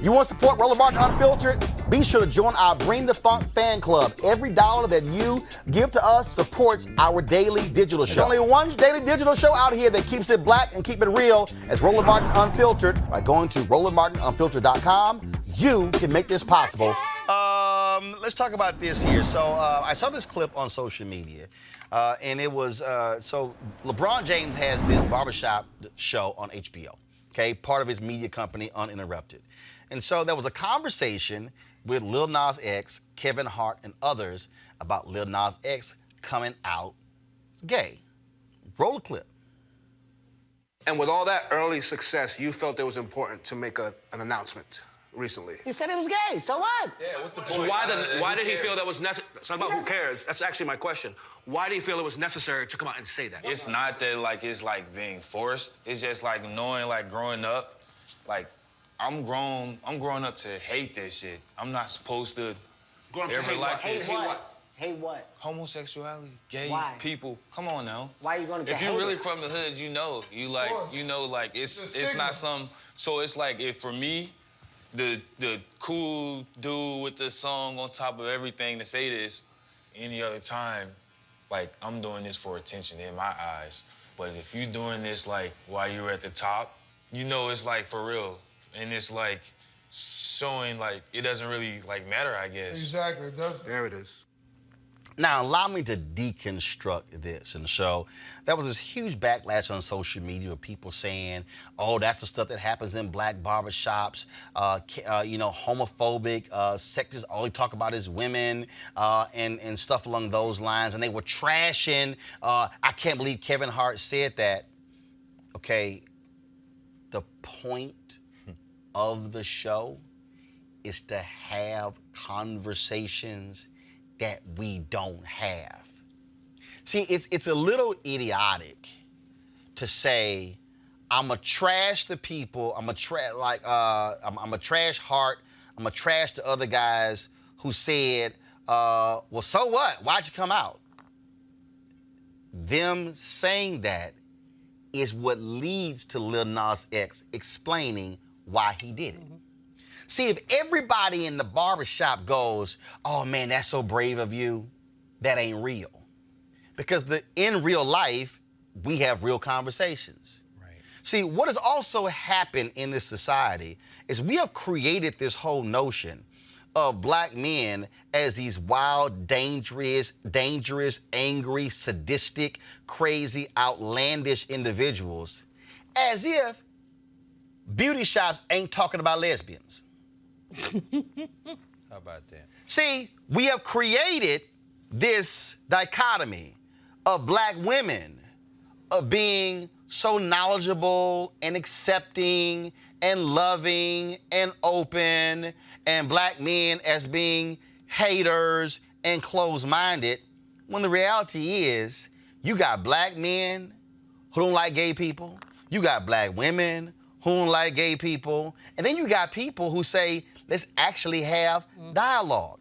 You want to support Roland Martin Unfiltered? Be sure to join our Bring the Funk fan club. Every dollar that you give to us supports our daily digital show. There's only one daily digital show out here that keeps it black and keep it real as Roland Martin Unfiltered. By going to RolandMartinUnfiltered.com, you can make this possible. Let's talk about this here. So I saw this clip on social media, and it was, so LeBron James has this barbershop show on HBO, okay, part of his media company, Uninterrupted. And so there was a conversation with Lil Nas X, Kevin Hart, and others about Lil Nas X coming out gay. Roll a clip. And with all that early success, you felt it was important to make an announcement recently. He said it was gay, so what? Yeah, what's the point? So why did he feel that was necessary? It's not about who cares. That's actually my question. Why do you feel it was necessary to come out and say that? It's not that, like, it's, like, being forced. It's just, like, knowing, like, growing up, like, I'm grown up to hate this shit. I'm not supposed to ever like this. Hate what? Hate what? Homosexuality, gay people. Come on now. Why are you gonna If you're really from the hood, you know, like it's not some. So it's like for me, the cool dude with the song on top of everything to say this, any other time, like I'm doing this for attention in my eyes. But if you're doing this like while you're at the top, you know it's like for real. And it's like showing like it doesn't really like matter, I guess. Exactly, it doesn't. There it is. Now, allow me to deconstruct this. And so there was this huge backlash on social media with people saying, oh, that's the stuff that happens in black barbershops, homophobic, sectors, all they talk about is women, and stuff along those lines. And they were trashing, I can't believe Kevin Hart said that. Okay, the point of the show is to have conversations that we don't have. See, it's a little idiotic to say, I'ma trash the people, I'ma trash Hart, I'ma trash the other guys who said, well, so what? Why'd you come out? Them saying that is what leads to Lil Nas X explaining why he did it. Mm-hmm. See, if everybody in the barbershop goes, oh man, that's so brave of you, that ain't real. Because in real life, we have real conversations. Right. See, what has also happened in this society is we have created this whole notion of black men as these wild, dangerous, angry, sadistic, crazy, outlandish individuals, as if beauty shops ain't talking about lesbians. How about that? See, we have created this dichotomy of black women of being so knowledgeable and accepting and loving and open, and black men as being haters and closed-minded, when the reality is you got black men who don't like gay people, you got black women who don't like gay people, and then you got people who say, let's actually have dialogue.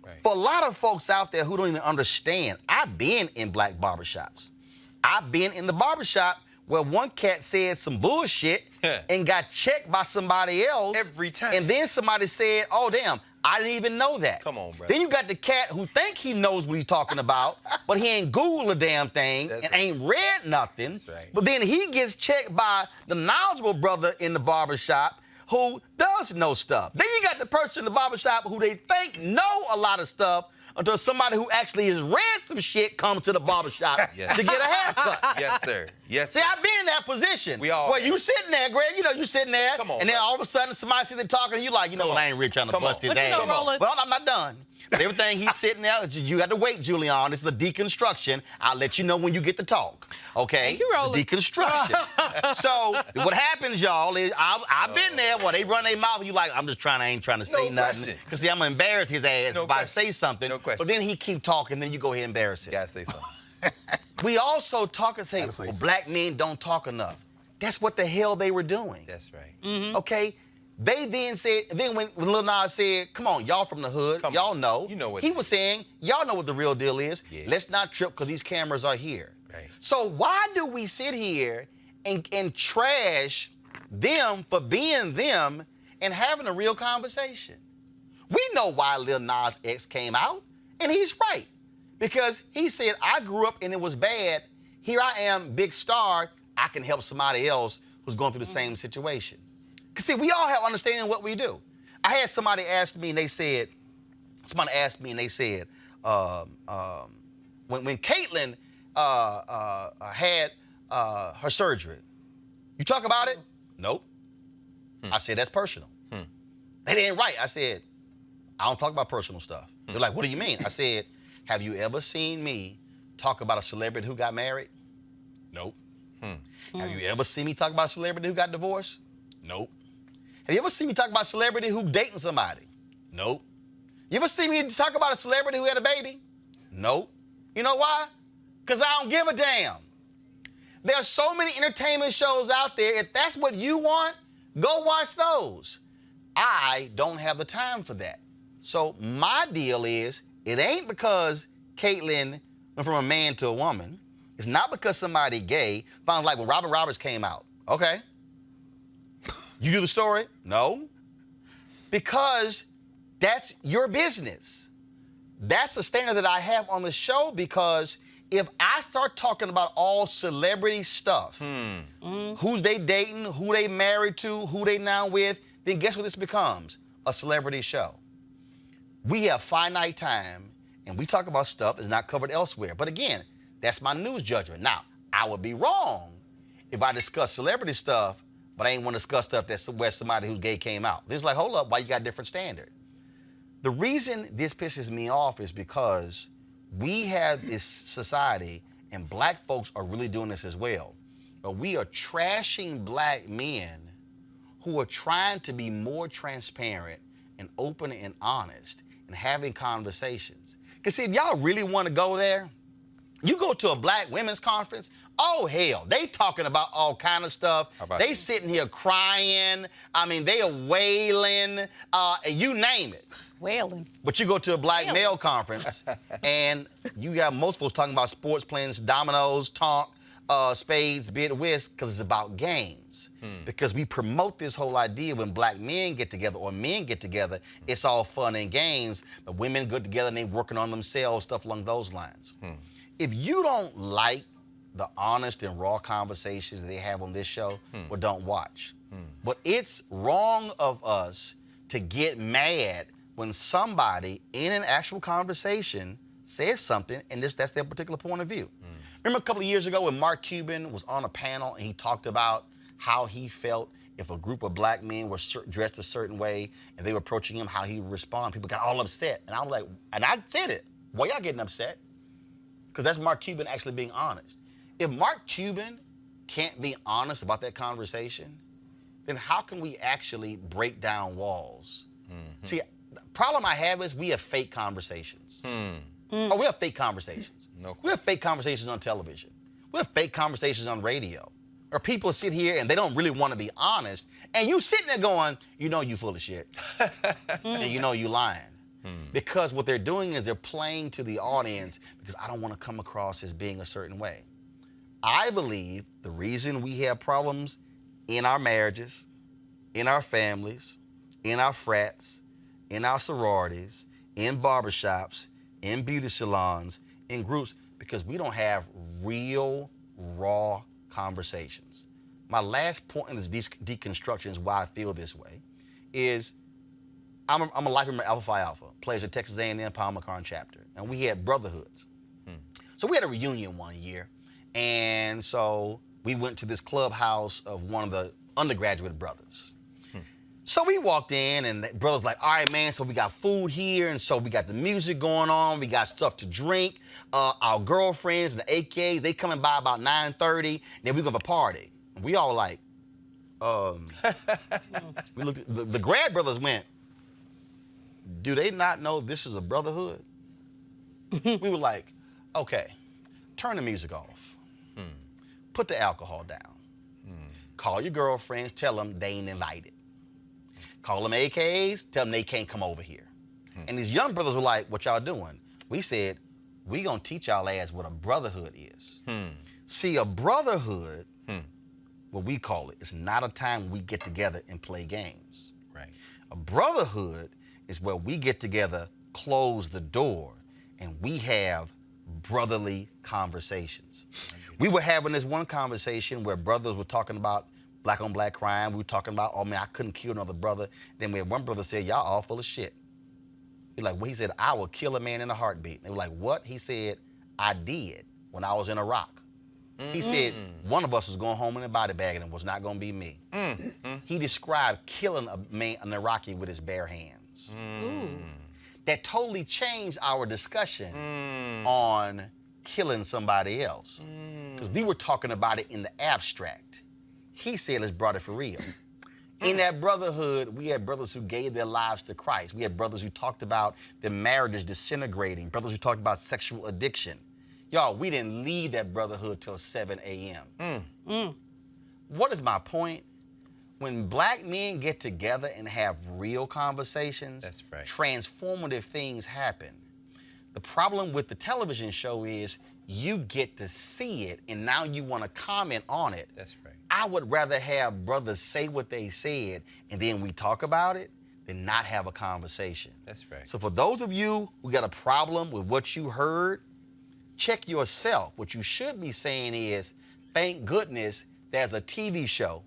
Right. For a lot of folks out there who don't even understand, I've been in black barbershops. I've been in the barbershop where one cat said some bullshit and got checked by somebody else. Every time. And then somebody said, oh, damn, I didn't even know that. Come on, bro. Then you got the cat who think he knows what he's talking about, but he ain't Googled a damn thing ain't read nothing. That's right. But then he gets checked by the knowledgeable brother in the barbershop who does know stuff. Then you got the person in the barbershop who they think know a lot of stuff until somebody who actually has read some shit comes to the barbershop to get a haircut. Yes, sir. Yes, See, sir. I've been in that position. We all Well, have. you sitting there, Greg, you sitting there, Come on, and then bro. all of a sudden somebody sitting there talking, and you like, what, I ain't really trying to bust his ass. Come on. Well, I'm not done. But everything he's sitting there, you got to wait, Julian. This is a deconstruction. I'll let you know when you get to talk. Okay? You rolling. It's a deconstruction. So what happens, y'all, is I've been there where they run their mouth and you like, I ain't trying to say nothing. Because see, I'm gonna embarrass his ass if I say something. No question. But then he keep talking, then you go ahead and embarrass him. You gotta say something. We also talk and say, well, black men don't talk enough. That's what the hell they were doing. That's right. Mm-hmm. Okay? They then said, when Lil Nas said, come on, y'all from the hood, y'all know. You know what he it was is. saying, y'all know what the real deal is. Yeah. Let's not trip because these cameras are here. Right. So why do we sit here and trash them for being them and having a real conversation. We know why Lil Nas X came out, and he's right. Because he said, I grew up and it was bad. Here I am, big star. I can help somebody else who's going through the same situation. Because see, we all have understanding of what we do. I had somebody ask me and they said, when Caitlyn had her surgery, you talk about it? Nope. I said, that's personal. They didn't right. I said, I don't talk about personal stuff. They're like, what do you mean? I said, have you ever seen me talk about a celebrity who got married? Nope. Have you ever seen me talk about a celebrity who got divorced? Nope. Have you ever seen me talk about a celebrity who dating somebody? Nope. You ever seen me talk about a celebrity who had a baby? Nope. You know why? Because I don't give a damn. There are so many entertainment shows out there. If that's what you want, go watch those. I don't have the time for that. So my deal is, it ain't because Caitlyn went from a man to a woman. It's not because somebody gay. Found like when Robin Roberts came out. Okay. You do the story? No. Because that's your business. That's the standard that I have on the show, because if I start talking about all celebrity stuff, who's they dating, who they married to, who they now with, then guess what this becomes? A celebrity show. We have finite time, and we talk about stuff that's not covered elsewhere. But again, that's my news judgment. Now, I would be wrong if I discuss celebrity stuff, but I ain't want to discuss stuff that's where somebody who's gay came out. This is like, hold up, why you got a different standard? The reason this pisses me off is because we have this society, and black folks are really doing this as well, but we are trashing black men who are trying to be more transparent and open and honest and having conversations. Because see, if y'all really want to go there, you go to a black women's conference, oh hell, they talking about all kind of stuff. They sitting here crying. I mean, they are wailing, you name it. Wailing. But you go to a black male conference, and you got most folks talking about sports, plans, dominoes, tonk, spades, bid, whist, because it's about games. Because we promote this whole idea when black men get together or men get together, it's all fun and games, but women get together and they working on themselves, stuff along those lines. If you don't like the honest and raw conversations that they have on this show, well, don't watch. But it's wrong of us to get mad when somebody in an actual conversation says something and that's their particular point of view. Remember a couple of years ago when Mark Cuban was on a panel and he talked about how he felt if a group of black men were dressed a certain way and they were approaching him, how he would respond. People got all upset. And I was like, and I said it, why y'all getting upset? Because that's Mark Cuban actually being honest. If Mark Cuban can't be honest about that conversation, then how can we actually break down walls? See, the problem I have is we have fake conversations. Oh, we have fake conversations. We have fake conversations on television. We have fake conversations on radio. Or people sit here and they don't really want to be honest, and you sitting there going, you know you full of shit. And you know you lying. Because what they're doing is they're playing to the audience because I don't want to come across as being a certain way. I believe the reason we have problems in our marriages, in our families, in our frats, in our sororities, in barbershops, in beauty salons, in groups, because we don't have real, raw conversations. My last point in this deconstruction is why I feel this way, is I'm a life member of Alpha Phi Alpha, plays at Texas A&M Paul McCarn chapter, and we had brotherhoods. So we had a reunion one year, and so we went to this clubhouse of one of the undergraduate brothers. So we walked in, and the brother's like, all right, man, so we got food here, and so we got the music going on, we got stuff to drink, our girlfriends and the AKs, they coming by about 9:30, then we go to a party. And we all like, we looked at, the grad brothers went, do they not know this is a brotherhood? We were like, okay, turn the music off. Put the alcohol down. Call your girlfriends, tell them they ain't invited. Call them AKs, tell them they can't come over here. And these young brothers were like, what y'all doing? We said, we gonna teach y'all ass what a brotherhood is. See, a brotherhood, what we call it, is not a time we get together and play games. Right. A brotherhood is where we get together, close the door, and we have brotherly conversations. We were having this one conversation where brothers were talking about black on black crime. We were talking about, oh man, I couldn't kill another brother. Then we had one brother said, y'all all full of shit. He's like, well, he said, I will kill a man in a heartbeat. They were like, what? He said, I did when I was in Iraq. He said, one of us was going home in a body bag and it was not going to be me. He described killing a man, an Iraqi, with his bare hands. That totally changed our discussion on killing somebody else. Because we were talking about it in the abstract. He said, let's brought it for real. In that brotherhood, we had brothers who gave their lives to Christ. We had brothers who talked about their marriages disintegrating, brothers who talked about sexual addiction. Y'all, we didn't leave that brotherhood till 7 a.m. What is my point? When black men get together and have real conversations, That's right. transformative things happen. The problem with the television show is you get to see it and now you want to comment on it. That's right. I would rather have brothers say what they said and then we talk about it than not have a conversation. That's right. So for those of you who got a problem with what you heard, check yourself. What you should be saying is, thank goodness there's a TV show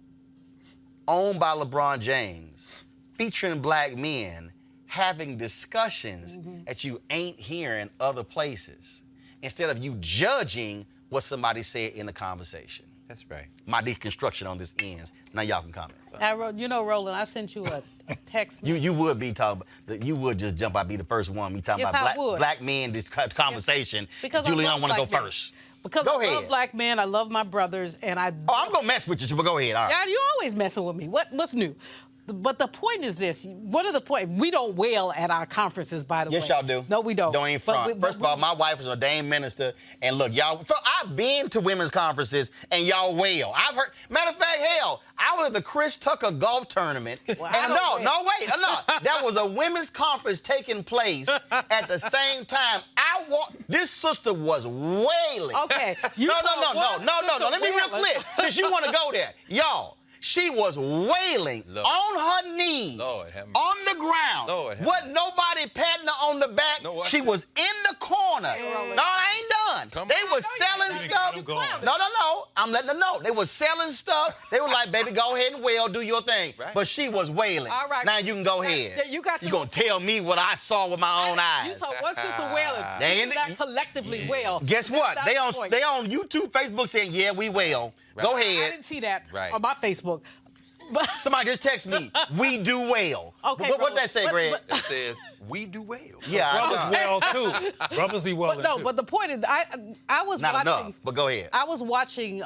owned by LeBron James featuring black men having discussions that you ain't hearing other places, instead of you judging what somebody said in the conversation. That's right. My deconstruction on this ends. Now y'all can comment. You know, Roland, I sent you a text. You would be talking, you would just jump out, be the first one. We talking Yes, I about would. black men, this conversation. Because I Julian love want to go black men. first. Because Go I love ahead. black men, I love my brothers, and I. Oh, I'm gonna mess with you, but go ahead. All right. Yeah, you always messing with me. What's new? But the point is this. What are the point? We don't wail at our conferences, by the way. Yes, y'all do. No, we don't. Don't even front. First of all, my wife is an ordained minister, and look, y'all, I've been to women's conferences, and y'all wail. I've heard, matter of fact, hell, I was at the Chris Tucker golf tournament, Well, I and don't wail. there was a women's conference taking place at the same time. This sister was wailing. Okay, you No. saw one sister Let me be real wailing. clear, since you want to go there, y'all. She was wailing Lord. on her knees, Lord have mercy. on the ground. Lord have Wasn't nobody patting her on the back. No, watch she was this. in the corner. No, I ain't done. Come They on. was selling stuff. No. I'm letting her know. They was selling stuff. They were like, baby, go ahead and wail, do your thing. Right. But she was wailing. All right. Now you can go Now, ahead. you got You to- gonna tell me what I saw with my own You eyes. saw one sister wailing. They You in did the- not collectively wail. Guess That's what? not They the on point. YouTube, Facebook saying, yeah, we wail. Go I ahead. didn't see that Right. on my Facebook. But Somebody just text me. We do well. Okay, What Roland. that say, Greg? It says, we do well. Yeah, I Brothers know. well too. Brothers be well no, too. but the point is, I was Not watching. enough, but go ahead. I was watching,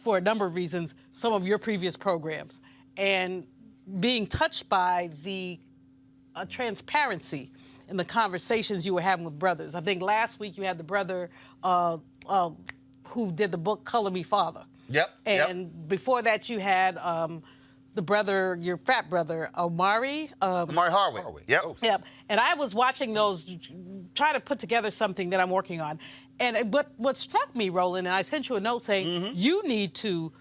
for a number of reasons, some of your previous programs, and being touched by the transparency in the conversations you were having with brothers. I think last week you had the brother who did the book Color Me Father. Yep. And before that you had the brother, your frat brother, Omari. Amari Hardwick. Yep. Oh, Yep. And I was watching those, trying to put together something that I'm working on. And but what struck me, Roland, and I sent you a note saying you need to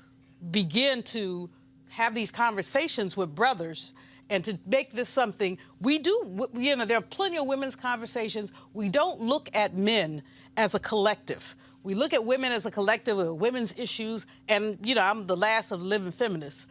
begin to have these conversations with brothers and to make this something we do. You know, there are plenty of women's conversations. We don't look at men as a collective. We look at women as a collective of women's issues. And, you know, I'm the last of living feminists.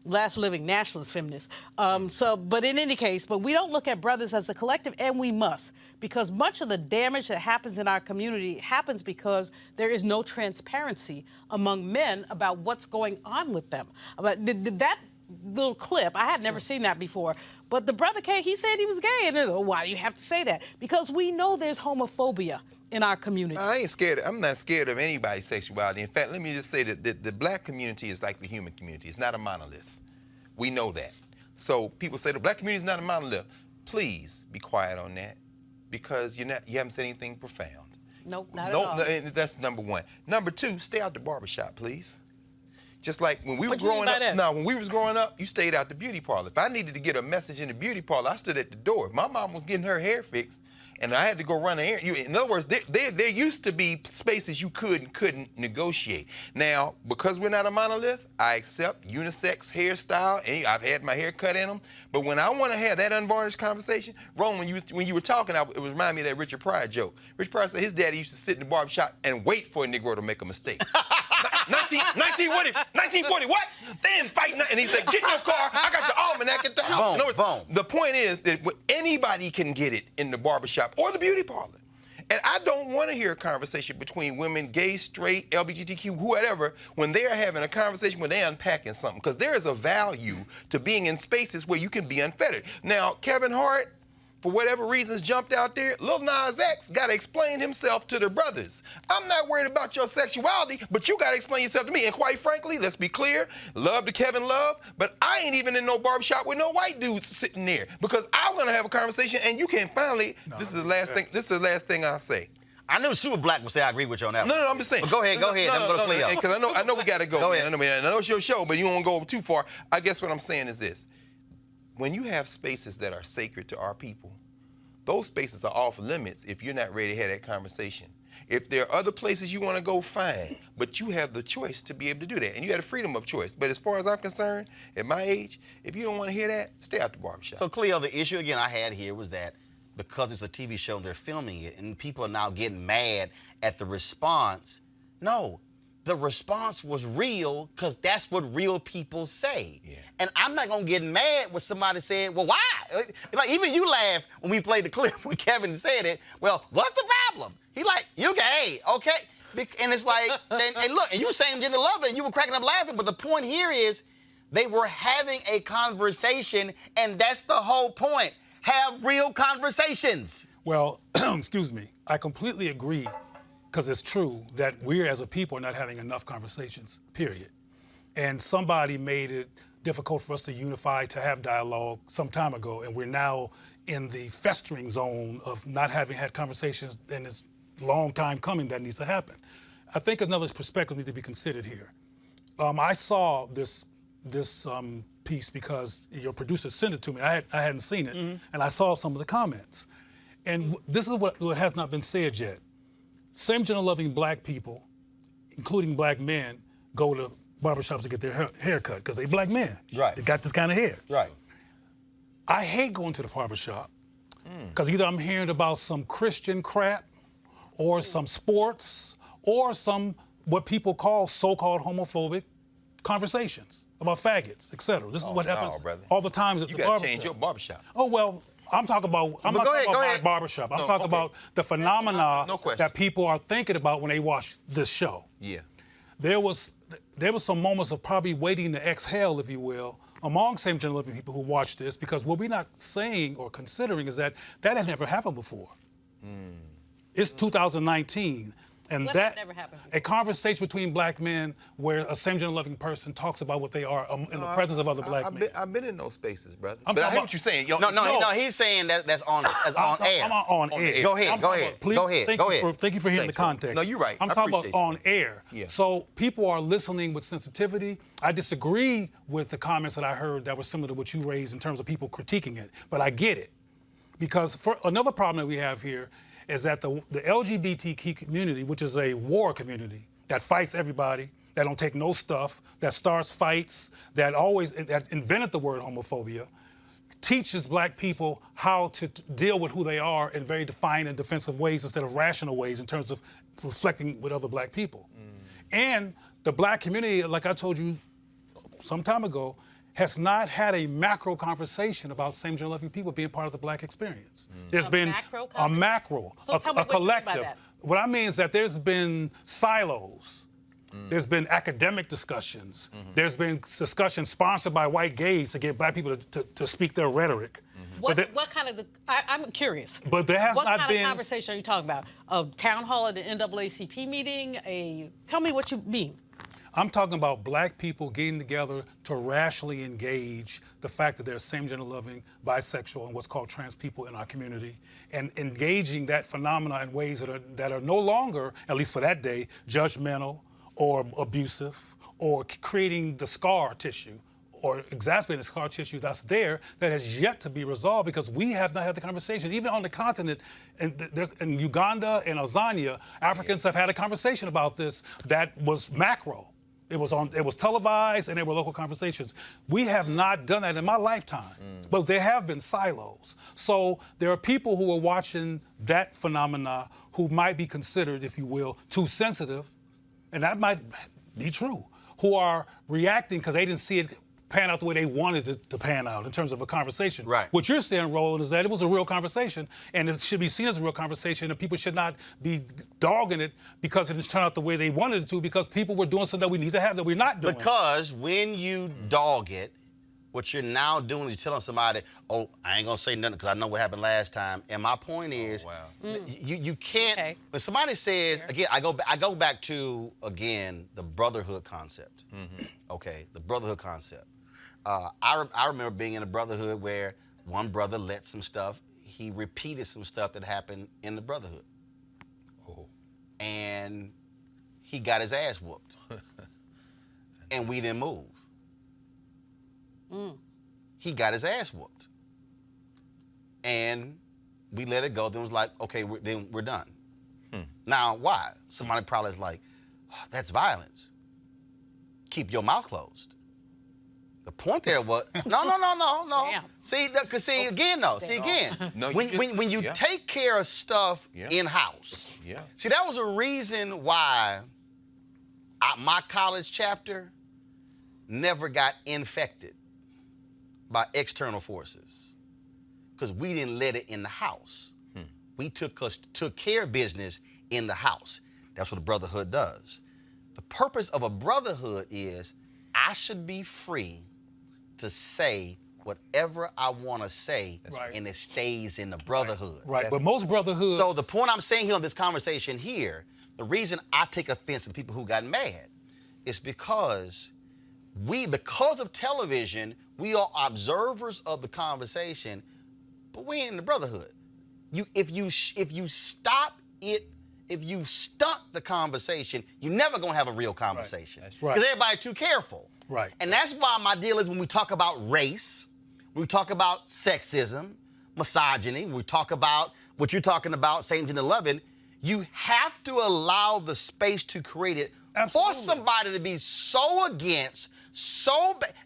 Last living nationalist feminist. But in any case, but we don't look at brothers as a collective, and we must, because much of the damage that happens in our community happens because there is no transparency among men about what's going on with them. But that little clip, I had never seen that before. But the brother came, he said he was gay, and why do you have to say that? Because we know there's homophobia in our community. I ain't scared. I'm not scared of anybody's sexuality. In fact, let me just say that the black community is like the human community. It's not a monolith. We know that. So people say the black community is not a monolith. Please be quiet on that, because you haven't said anything profound. Nope, not at all. No, that's number one. Number two, stay out the barbershop, please. Just like when we were What you mean growing by up. that? No, when we was growing up, you stayed out the beauty parlor. If I needed to get a message in the beauty parlor, I stood at the door. If my mom was getting her hair fixed and I had to go run an errand. In other words, there used to be spaces you could and couldn't negotiate. Now, because we're not a monolith, I accept unisex hairstyle, and I've had my hair cut in them. But when I want to have that unvarnished conversation, Roland, when you were talking, it was reminding me of that Richard Pryor joke. Richard Pryor said his daddy used to sit in the barbershop and wait for a Negro to make a mistake. 1940, what? They didn't fight nothing. And he said, get in your car, I got the almanac at the house. Boom. The point is that anybody can get it in the barbershop or the beauty parlor. And I don't want to hear a conversation between women, gay, straight, LGBTQ, whatever, when they are having a conversation when they're unpacking something. Because there is a value to being in spaces where you can be unfettered. Now, Kevin Hart, for whatever reasons, jumped out there. Lil Nas X got to explain himself to the brothers. I'm not worried about your sexuality, but you got to explain yourself to me. And quite frankly, let's be clear, love to Kevin Love, but I ain't even in no barbershop with no white dudes sitting there because I'm going to have a conversation and you can finally, this is the last thing I'll say. I knew Super Black would say I agree with you on that one. No, I'm just saying. But go ahead. I'm going to play up. Because I know we got to go. Go man. ahead. I know it's your show, but you don't want to go too far. I guess what I'm saying is this. When you have spaces that are sacred to our people, those spaces are off limits if you're not ready to have that conversation. If there are other places you want to go, fine. But you have the choice to be able to do that. And you have the freedom of choice. But as far as I'm concerned, at my age, if you don't want to hear that, stay out the barbershop. So, Cleo, the issue again I had here was that because it's a TV show and they're filming it and people are now getting mad at the response. No, the response was real because that's what real people say. Yeah. And I'm not going to get mad when somebody said, well, why? Like, even you laughed when we played the clip when Kevin said it. Well, what's the problem? He like, you gay, okay? And it's like, and look, and you same gender lover, and you were cracking up laughing, but the point here is they were having a conversation, and that's the whole point. Have real conversations. Well, excuse me, I completely agree, because it's true that we as a people are not having enough conversations, period. And somebody made it difficult for us to unify, to have dialogue some time ago, and we're now in the festering zone of not having had conversations, and it's a long time coming that needs to happen. I think another perspective needs to be considered here. I saw this piece because your producer sent it to me. I hadn't seen it, and I saw some of the comments. And this is what has not been said yet. Same-gender loving black people, including black men, go to barbershops to get their hair cut because they black men. Right. They got this kind of hair. Right. I hate going to the barbershop because either I'm hearing about some Christian crap or some sports or some what people call so-called homophobic conversations about faggots, etc. This is what happens all the time at the barbershop. You got to change your barbershop. Oh, well, I'm talking about, I'm not talking about my barbershop. I'm talking about the phenomena that people are thinking about when they watch this show. Yeah. There was some moments of probably waiting to exhale, if you will, among same-gender living people who watch this, because what we're not saying or considering is that had never happened before. It's 2019. And that never happened. A conversation between black men where a same-gender loving person talks about what they are in the presence of other black men. I've been in those spaces, brother. But I hear what you're saying. No, he's saying that's on air. I'm on air. Go ahead. Please, Go ahead. Thank you for hearing the context. No, you're right. I'm talking about on air. Yeah. So people are listening with sensitivity. I disagree with the comments that I heard that were similar to what you raised in terms of people critiquing it, but I get it. Because for another problem that we have here is that the LGBTQ community, which is a war community that fights everybody, that don't take no stuff, that starts fights, that invented the word homophobia, teaches black people how to deal with who they are in very defined and defensive ways instead of rational ways in terms of reflecting with other black people. And the black community, like I told you some time ago, has not had a macro conversation about same-gender loving people being part of the black experience. There's been a macro, so a collective. What I mean is that there's been silos. There's been academic discussions. There's been discussions sponsored by white gays to get black people to speak their rhetoric. What kind of, I'm curious. But there has what not kind been. Of conversation are you talking about? A town hall at an NAACP meeting? Tell me what you mean. I'm talking about black people getting together to rationally engage the fact that there's same-gender loving, bisexual, and what's called trans people in our community, and engaging that phenomena in ways that are no longer, at least for that day, judgmental or abusive or creating the scar tissue or exacerbating the scar tissue that's there that has yet to be resolved because we have not had the conversation. Even on the continent, in Uganda and Tanzania, Africans have had a conversation about this that was macro. It was televised, and there were local conversations. We have not done that in my lifetime, but there have been silos. So there are people who are watching that phenomena who might be considered, if you will, too sensitive, and that might be true, who are reacting because they didn't see it pan out the way they wanted it to pan out in terms of a conversation. Right. What you're saying, Roland, is that it was a real conversation, and it should be seen as a real conversation, and people should not be dogging it because it didn't turn out the way they wanted it to, because people were doing something that we need to have that we're not doing. Because when you dog it, what you're now doing is you're telling somebody, oh, I ain't gonna say nothing because I know what happened last time. And my point is, you can't. Okay. When somebody says, again, I go back to, again, the brotherhood concept. Okay, the brotherhood concept. I remember being in a brotherhood where one brother let some stuff, he repeated some stuff that happened in the brotherhood. And he got his ass whooped. And we didn't move. He got his ass whooped. And we let it go. Then it was like, okay, then we're done. Now, why? Somebody probably is like, oh, that's violence. Keep your mouth closed. The point there was, no. Damn. See, again, though. See, again, No, when you take care of stuff in-house, see, that was a reason why my college chapter never got infected by external forces, because we didn't let it in the house. We took care of business in the house. That's what a brotherhood does. The purpose of a brotherhood is I should be free to say whatever I want to say, and it stays in the brotherhood. Right, but most brotherhoods... So the point I'm saying here on this conversation here, the reason I take offense to the people who got mad is because of television, we are observers of the conversation, but we ain't in the brotherhood. If you stop it, if you stunt the conversation, you're never gonna have a real conversation. Because everybody's too careful. Right. And that's why my deal is when we talk about race, when we talk about sexism, misogyny, when we talk about what you're talking about, same-gender loving, you have to allow the space to create it. For somebody to be so against,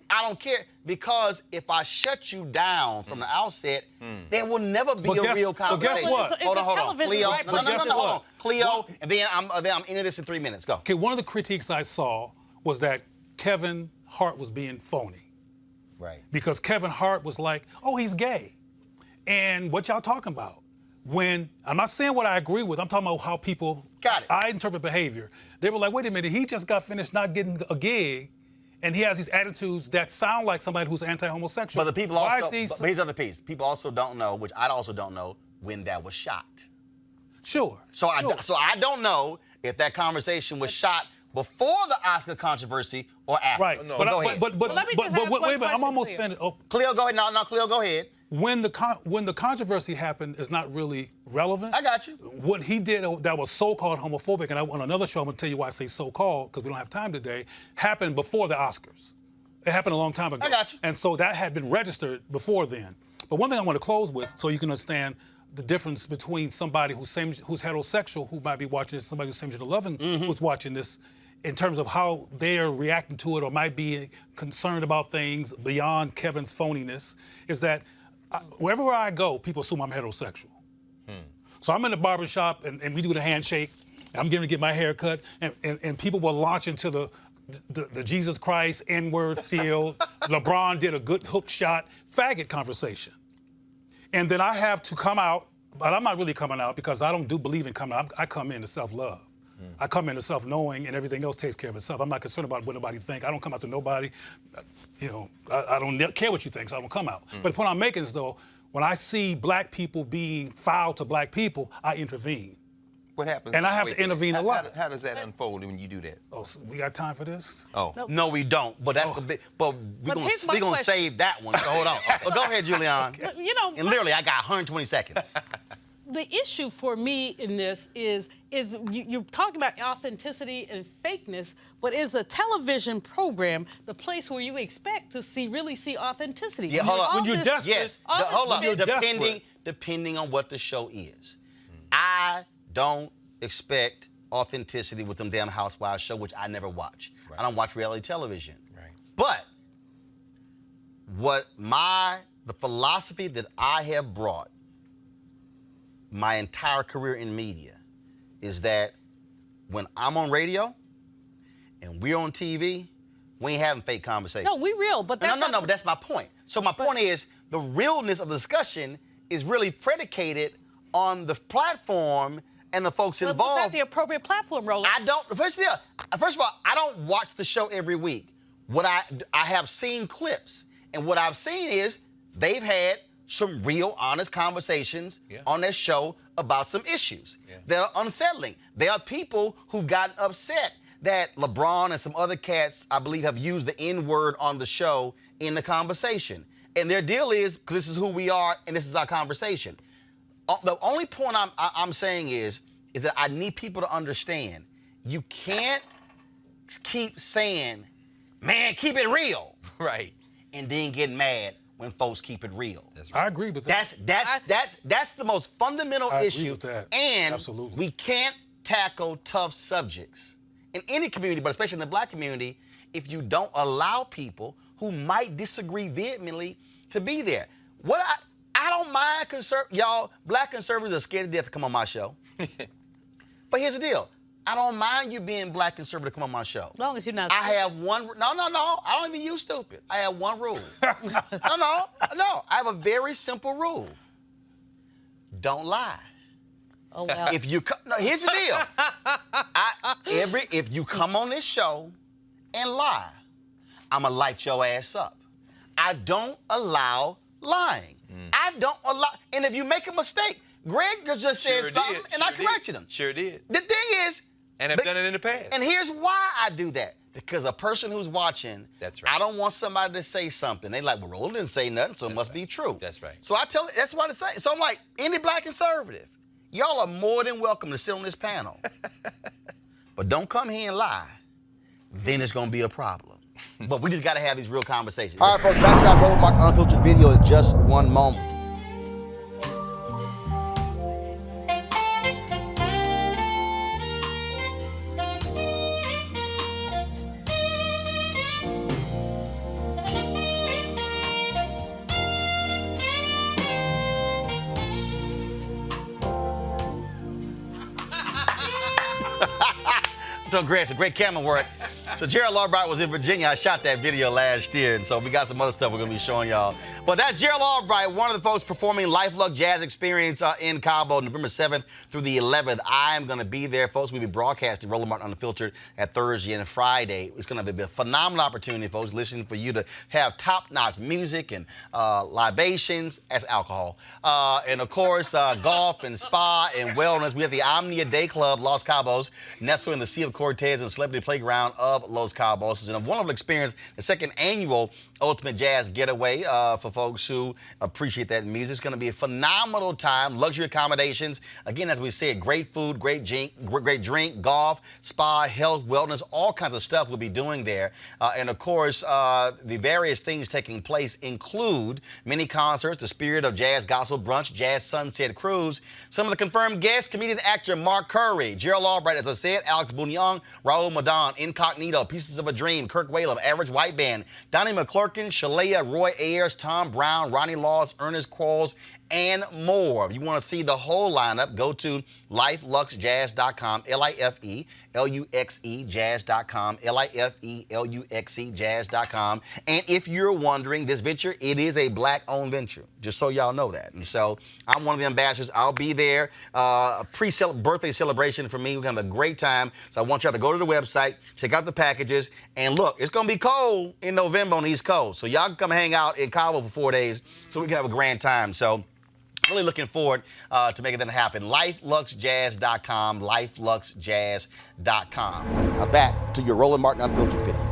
I don't care, because if I shut you down from the outset, there will never be a real conversation. But guess what? Hold on, Cleo. Right? No, hold on. Cleo, and then I'm ending this in 3 minutes. Go. Okay, one of the critiques I saw was that Kevin Hart was being phony. Right. Because Kevin Hart was like, oh, he's gay. And what y'all talking about? When, I'm not saying what I agree with, I'm talking about how people, I interpret behavior. They were like, wait a minute, he just got finished not getting a gig, and he has these attitudes that sound like somebody who's anti-homosexual. But the people also, but here's the other piece. People also don't know, which I also don't know, when that was shot. Sure. So I don't know if that conversation was shot before the Oscar controversy or after. Right. No, but go ahead. But let me just ask wait a one minute, I'm question, almost Cleo. finished. Oh. Cleo, go ahead. No, Cleo, go ahead. When the controversy happened is not really relevant. I got you. What he did that was so-called homophobic, and on another show I'm going to tell you why I say so-called, because we don't have time today, happened before the Oscars. It happened a long time ago. I got you. And so that had been registered before then. But one thing I want to close with, so you can understand the difference between somebody who's heterosexual, who might be watching this, somebody who's same-gender loving, who's watching this, in terms of how they're reacting to it or might be concerned about things beyond Kevin's phoniness, is that wherever I go, people assume I'm heterosexual. So I'm in the barbershop and we do the handshake. I'm getting to get my hair cut, and people will launch into the Jesus Christ N-word field. LeBron did a good hook shot, faggot conversation. And then I have to come out, but I'm not really coming out because I don't believe in coming out. I come into self-love. I come into self-knowing, and everything else takes care of itself. I'm not concerned about what nobody thinks. I don't come out to nobody. You know, I don't care what you think, so I don't come out. But the point I'm making is, though, when I see black people being foul to black people, I intervene. What happens? And I have to intervene a lot. How does that unfold when you do that? Oh, so we got time for this? Oh. Nope. No, we don't. But that's the big. But we're here's my gonna question. save that one. So hold on. Well, go ahead, Julian. You know, And literally, I got 120 seconds. the issue for me in this is you're talking about authenticity and fakeness, but is a television program the place where you expect to really see authenticity? Yeah, hold on. When you're desperate. Yes, hold on. You're desperate. Depending on what the show is. I don't expect authenticity with them damn Housewives show, which I never watch. Right. I don't watch reality television. Right. But the philosophy that I have brought my entire career in media is that when I'm on radio and we're on TV, we ain't having fake conversations. No, we real, but that's No, but that's my point. So my point is the realness of the discussion is really predicated on the platform and the folks But involved. was that the appropriate platform, Roland? First of all, I don't watch the show every week. What I have seen clips, and what I've seen is they've had some real honest conversations on their show about some issues that are unsettling. There are people who've gotten upset that LeBron and some other cats, I believe, have used the N-word on the show in the conversation. And their deal is, because this is who we are and this is our conversation. The only point I'm saying is that I need people to understand you can't keep saying, man, keep it real. Right. And then get mad when folks keep it real. That's right. I agree with that. That's the most fundamental I agree issue. with that. And Absolutely. we can't tackle tough subjects in any community, but especially in the black community, if you don't allow people who might disagree vehemently to be there. I don't mind y'all, black conservatives are scared to death to come on my show. But here's the deal. I don't mind you being black conservative to come on my show. As long as you're not. I have one. No. I don't even use stupid. I have one rule. No. I have a very simple rule. Don't lie. Oh, well. Here's the deal. If you come on this show and lie, I'ma light your ass up. I don't allow lying. I don't allow. And if you make a mistake, Greg just said something, and I corrected him. Sure did. The thing is, And I've done it in the past. and here's why I do that. Because a person who's watching, That's right. I don't want somebody to say something. They like, well, Roland didn't say nothing, so it must be true. That's right. So I tell it, that's what I say. So I'm like, any black conservative, y'all are more than welcome to sit on this panel. But don't come here and lie. Then it's gonna be a problem. But we just gotta have these real conversations. All right, folks, back to our Roland Martin Unfiltered video in just one moment. So Greg, it's a great camera work. So Gerald Albright was in Virginia. I shot that video last year, and so we got some other stuff we're gonna be showing y'all. But that's Gerald Albright, one of the folks performing Luxe Jazz Experience in Cabo, November 7th through the 11th. I am gonna be there, folks. We'll be broadcasting Roland Martin Unfiltered at Thursday and Friday. It's gonna be a phenomenal opportunity, folks, listening for you to have top-notch music and libations, as alcohol, and of course, golf and spa and wellness. We have the Omnia Day Club, Los Cabos, nestled in the Sea of Cortez and the celebrity playground of Los Cabos. It's a wonderful experience, the second annual Ultimate Jazz Getaway for folks who appreciate that music. It's going to be a phenomenal time, luxury accommodations. Again, as we said, great food, great drink, golf, spa, health, wellness, all kinds of stuff we'll be doing there. And of course, the various things taking place include many concerts, the Spirit of Jazz Gospel Brunch, Jazz Sunset Cruise. Some of the confirmed guests, comedian actor Mark Curry, Gerald Albright, as I said, Alex Bunyan, Raul Madon, Incognito, Pieces of a Dream, Kirk Whalum, Average White Band, Donnie McClurkin, Shalea, Roy Ayers, Tom Brown, Ronnie Laws, Ernest Quarles, and more. If you want to see the whole lineup, go to lifeluxejazz.com, L-I-F-E-L-U-X-E jazz.com, L-I-F-E-L-U-X-E jazz.com. And if you're wondering, this venture, it is a black-owned venture, just so y'all know that. And so I'm one of the ambassadors. I'll be there. A birthday celebration for me. We're going to have a great time. So I want y'all to go to the website, check out the packages, and look, it's going to be cold in November on the East Coast. So y'all can come hang out in Cabo for 4 days so we can have a grand time. So really looking forward to making that happen. lifeluxejazz.com, lifeluxejazz.com. Now back to your Roland Martin Unfiltered video.